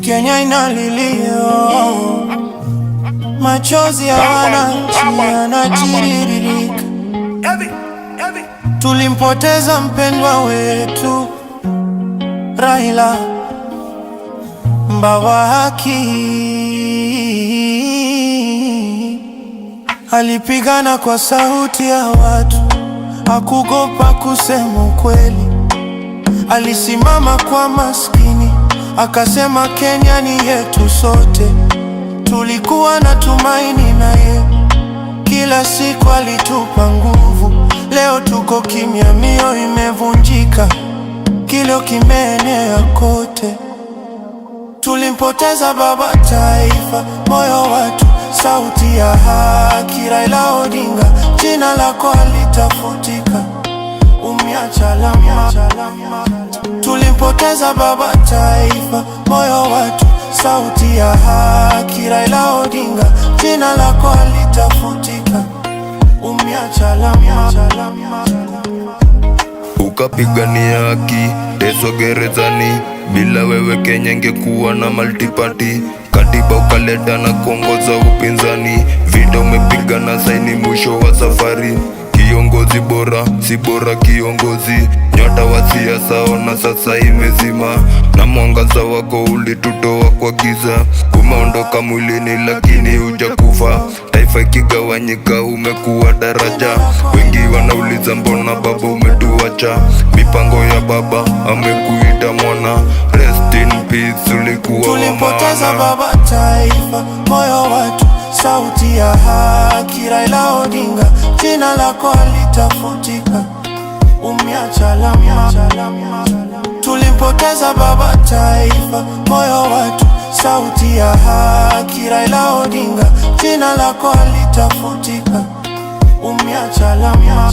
Kenya inalilia, machozi ya wananchi yanatiririka. Tulimpoteza mpendwa wetu Raila, mbawa haki. Alipigana kwa sauti ya watu, hakuogopa kusema ukweli. Alisimama kwa maskini, akasema Kenya ni yetu sote. Tulikuwa na tumaini naye, kila siku alitupa nguvu. Leo tuko kimya, mioyo imevunjika, kilio kimeenea kote. Tulimpoteza baba taifa, moyo watu, sauti ya haki. Raila Odinga, jina lako halitafutika, umeacha alama. Tulimpoteza baba taifa, moyo watu, sauti ya haki. Raila Odinga, jina lako halitafutika, umeacha alama. Ukapigania haki, teso gerezani. Bila wewe Kenya ingekuwa na multiparty. Katiba ukaleta na kuongoza upinzani. Vita umepigana, saini mwisho wa safari. Kiongozi bora, si bora kiongozi. Nyota wa siasa ona sasa imezima, na mwangaza wako ulitutoa kwa giza. Umeondoka mwilini lakini hujakufa. Taifa ikigawanyika umekuwa daraja. Wengi wanauliza mbona baba umetuacha. Mipango ya baba amekuita mwana. Rest in peace, ulikuwa tulimpoteza baba taifa, moyo watu, sauti ya haki. Raila Odinga, jina lako halitafutika, umeacha alama. Tulimpoteza baba taifa, moyo watu, sauti ya haki. Raila Odinga, jina lako halitafutika, umeacha alama.